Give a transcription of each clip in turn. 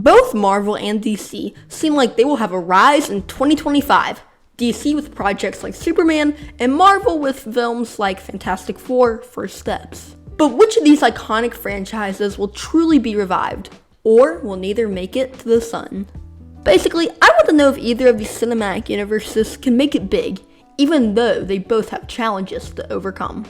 Both Marvel and DC seem like they will have a rise in 2025. DC with projects like Superman, and Marvel with films like Fantastic Four, First Steps. But which of these iconic franchises will truly be revived, or will neither make it to the sun? Basically, I want to know if either of these cinematic universes can make it big, even though they both have challenges to overcome.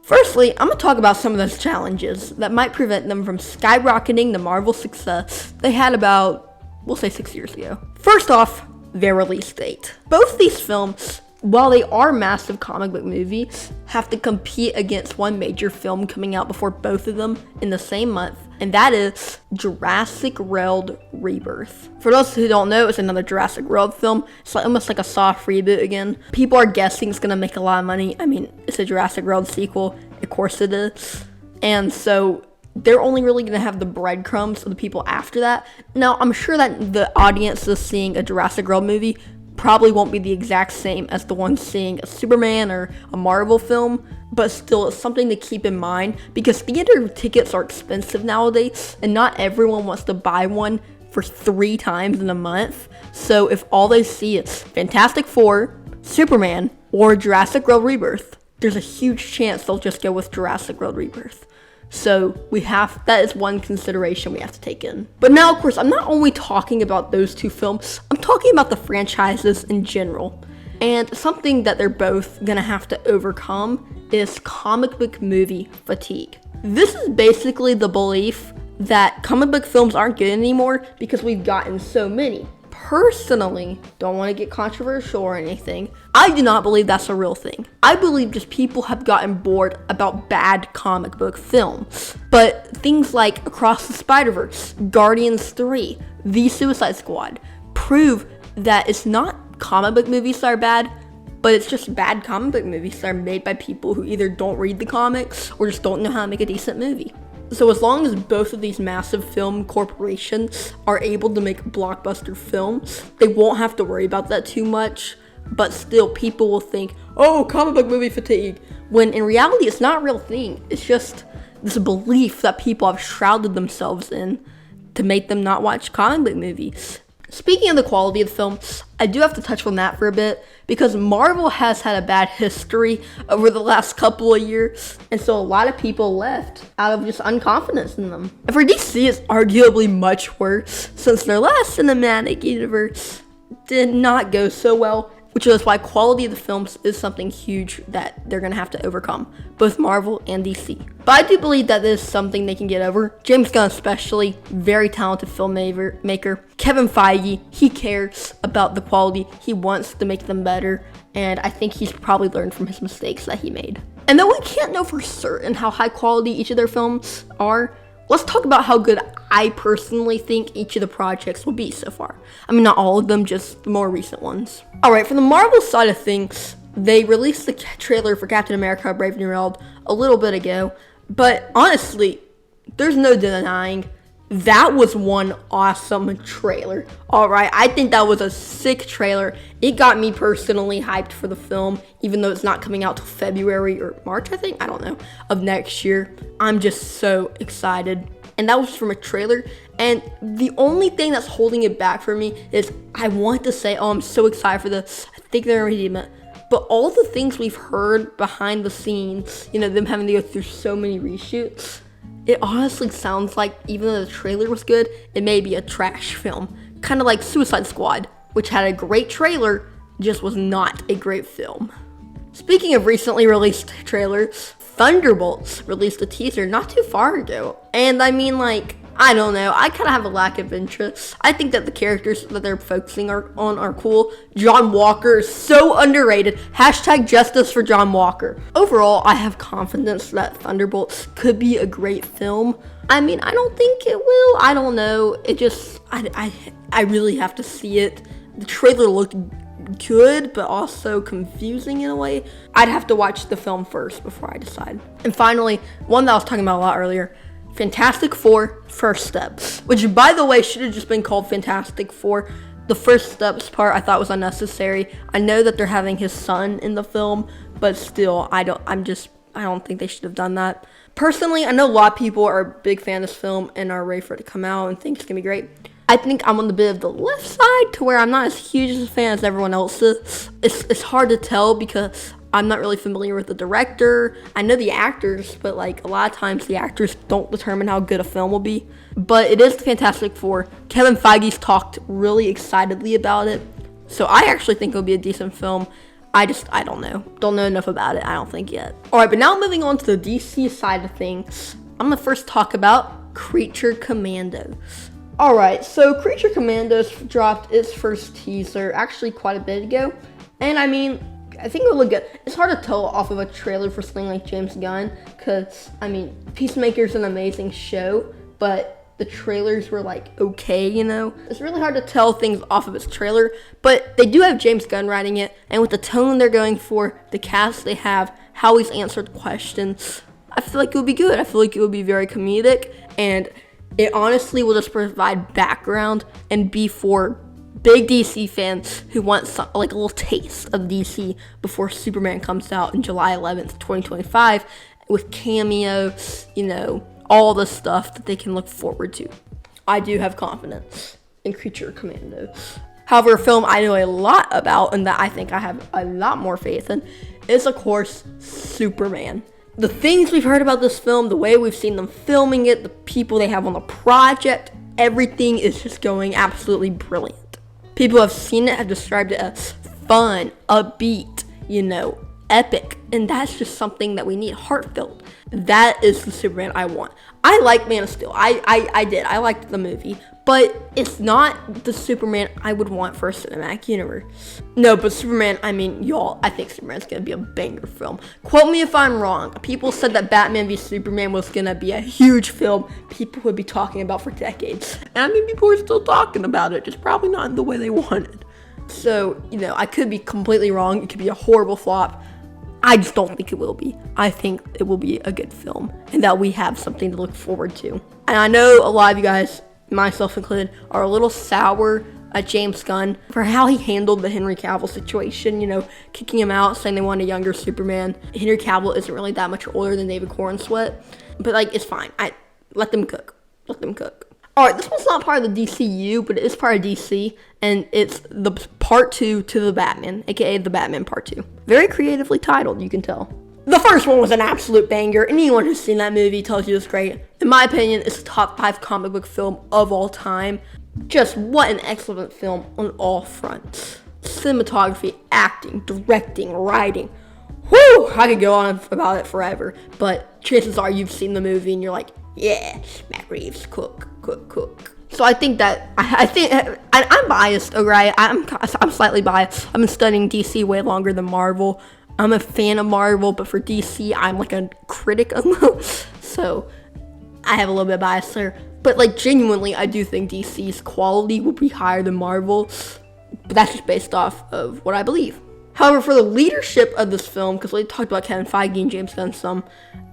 Firstly, I'm going to talk about some of those challenges that might prevent them from skyrocketing the Marvel success they had about, we'll say 6 years ago. First off, their release date. Both these films, while they are massive comic book movies, have to compete against one major film coming out before both of them in the same month, and that is Jurassic World Rebirth. For those who don't know, it's another Jurassic World film. It's almost like a soft reboot again. People are guessing it's gonna make a lot of money. I mean, it's a Jurassic World sequel, of course it is. And so they're only really going to have the breadcrumbs of the people after that. Now, I'm sure that the audience is seeing a Jurassic World movie probably won't be the exact same as the one seeing a Superman or a Marvel film, but still, it's something to keep in mind because theater tickets are expensive nowadays, and not everyone wants to buy one for 3 times in a month. So if all they see is Fantastic Four, Superman, or Jurassic World Rebirth, there's a huge chance they'll just go with Jurassic World Rebirth. So that is one consideration we have to take in. But now, of course, I'm not only talking about those 2 films, I'm talking about the franchises in general. And something that they're both gonna have to overcome is comic book movie fatigue. This is basically the belief that comic book films aren't good anymore because we've gotten so many. Personally, don't want to get controversial or anything, I do not believe that's a real thing. I believe just people have gotten bored about bad comic book films. But things like Across the Spider-Verse, Guardians 3, The Suicide Squad prove that it's not comic book movies that are bad, but it's just bad comic book movies that are made by people who either don't read the comics or just don't know how to make a decent movie. So as long as both of these massive film corporations are able to make blockbuster films, they won't have to worry about that too much. But still, people will think, oh, comic book movie fatigue, when in reality it's not a real thing. It's just this belief that people have shrouded themselves in to make them not watch comic book movies. Speaking of the quality of the film, I do have to touch on that for a bit, because Marvel has had a bad history over the last couple of years, and so a lot of people left out of just unconfidence in them. And for DC, it's arguably much worse, since their last cinematic universe did not go so well, which is why quality of the films is something huge that they're going to have to overcome, both Marvel and DC. But I do believe that this is something they can get over. James Gunn especially, very talented filmmaker. Kevin Feige, he cares about the quality. He wants to make them better, and I think he's probably learned from his mistakes that he made. And though we can't know for certain how high quality each of their films are, let's talk about how good I personally think each of the projects will be so far. I mean, not all of them, just the more recent ones. Alright, for the Marvel side of things, they released the trailer for Captain America: Brave New World a little bit ago, but honestly, there's no denying that was one awesome trailer. Alright, I think that was a sick trailer. It got me personally hyped for the film, even though it's not coming out till February or March, I think, I don't know, of next year. I'm just so excited. And that was from a trailer, and the only thing that's holding it back for me is I want to say, oh, I'm so excited for this, I think they're gonna redeem it. But all the things we've heard behind the scenes, them having to go through so many reshoots, it honestly sounds like, even though the trailer was good, it may be a trash film. Kind of like Suicide Squad, which had a great trailer, just was not a great film. Speaking of recently released trailers, Thunderbolts released a teaser not too far ago. And I mean, I don't know, I kind of have a lack of interest. I think that the characters that they're focusing on are cool. John Walker is so underrated. Hashtag justice for John Walker. Overall, I have confidence that Thunderbolts could be a great film. I mean, I don't think it will. I don't know. It just, I really have to see it. The trailer looked good, but also confusing in a way. I'd have to watch the film first before I decide. And finally, one that I was talking about a lot earlier, Fantastic Four: First Steps, which, by the way, should have just been called Fantastic Four. The First Steps part I thought was unnecessary. I know that they're having his son in the film, but still, I don't think they should have done that. Personally, I know a lot of people are a big fan of this film and are ready for it to come out and think it's gonna be great. I think I'm on the bit of the left side to where I'm not as huge as a fan as everyone else is. It's hard to tell because I'm not really familiar with the director. I know the actors, but like a lot of times the actors don't determine how good a film will be. But it is Fantastic Four. Kevin Feige's talked really excitedly about it. So I actually think it'll be a decent film. I don't know. Don't know enough about it, I don't think yet. Alright, but now moving on to the DC side of things, I'm gonna first talk about Creature Commando. Alright, so Creature Commandos dropped its first teaser actually quite a bit ago. And I mean, I think it'll look good. It's hard to tell off of a trailer for something like James Gunn, because, I mean, Peacemaker's an amazing show, but the trailers were like, okay, you know? It's really hard to tell things off of its trailer, but they do have James Gunn writing it, and with the tone they're going for, the cast they have, how he's answered questions, I feel like it would be good. I feel like it would be very comedic, and it honestly will just provide background and be for big DC fans who want like a little taste of DC before Superman comes out in July 11th, 2025, with cameos, you know, all the stuff that they can look forward to. I do have confidence in Creature Commando. However, a film I know a lot about and that I think I have a lot more faith in is, of course, Superman. The things we've heard about this film, the way we've seen them filming it, the people they have on the project, everything is just going absolutely brilliant. People who have seen it have described it as fun, upbeat, you know, epic, and that's just something that we need, heartfelt. That is the Superman I want. I like Man of Steel. I did. I liked the movie, but it's not the Superman I would want for a cinematic universe. No, but Superman, I mean, y'all, I think Superman's gonna be a banger film. Quote me if I'm wrong. People said that Batman v Superman was gonna be a huge film people would be talking about for decades. And I mean, people are still talking about it, just probably not in the way they wanted. So, you know, I could be completely wrong. It could be a horrible flop. I just don't think it will be. I think it will be a good film and that we have something to look forward to. And I know a lot of you guys, myself included, are a little sour at James Gunn for how he handled the Henry Cavill situation, you know, kicking him out, saying they want a younger Superman. Henry Cavill isn't really that much older than David Cornsweet, but like, it's fine. Let them cook. Let them cook. Alright, this one's not part of the DCU, but it is part of DC, and it's the part 2 to the Batman, aka the Batman part 2. Very creatively titled, you can tell. The first one was an absolute banger, and anyone who's seen that movie tells you it's great. In my opinion, it's a top 5 comic book film of all time. Just what an excellent film on all fronts. Cinematography, acting, directing, writing. Whew! I could go on about it forever, but chances are you've seen the movie and you're like, yeah, Matt Reeves, cook. So I think that, I'm biased, alright? I'm slightly biased. I've been studying DC way longer than Marvel. I'm a fan of Marvel, but for DC, I'm like a critic almost. So I have a little bit of bias there. But like, genuinely, I do think DC's quality will be higher than Marvel. But that's just based off of what I believe. However, for the leadership of this film, because we talked about Kevin Feige and James Gunn some,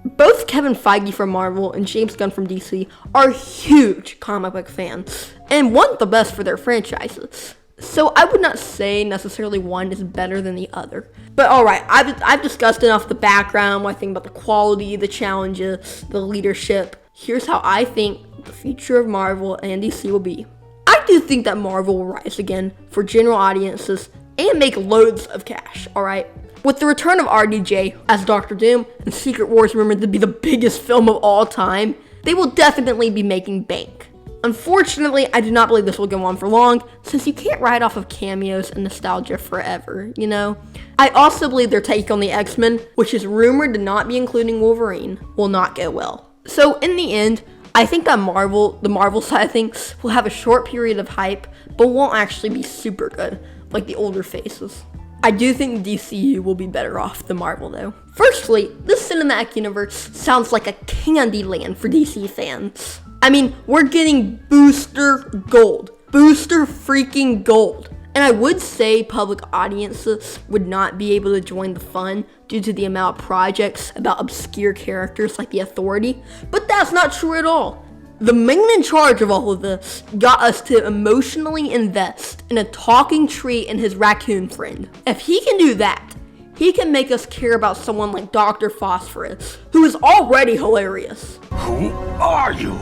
both Kevin Feige from Marvel and James Gunn from DC are huge comic book fans and want the best for their franchises. So I would not say necessarily one is better than the other. But alright, I've discussed enough the background, what I think about the quality, the challenges, the leadership. Here's how I think the future of Marvel and DC will be. I do think that Marvel will rise again for general audiences and make loads of cash, alright? With the return of RDJ as Doctor Doom and Secret Wars rumored to be the biggest film of all time, they will definitely be making bank. Unfortunately, I do not believe this will go on for long, since you can't ride off of cameos and nostalgia forever, you know? I also believe their take on the X-Men, which is rumored to not be including Wolverine, will not go well. So in the end, I think that the Marvel side of things, will have a short period of hype, but won't actually be super good, like the older phases. I do think DCU will be better off than Marvel though. Firstly, this cinematic universe sounds like a candy land for DC fans. I mean, we're getting booster gold. Booster freaking gold. And I would say public audiences would not be able to join the fun due to the amount of projects about obscure characters like the Authority, but that's not true at all. The man in charge of all of this got us to emotionally invest in a talking tree and his raccoon friend. If he can do that, he can make us care about someone like Dr. Phosphorus, who is already hilarious. Who are you?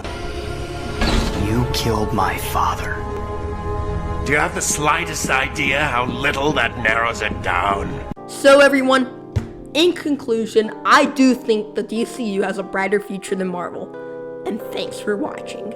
You You killed my father. Do you have the slightest idea how little that narrows it down? So everyone, in conclusion, I do think the DCU has a brighter future than Marvel. And thanks for watching.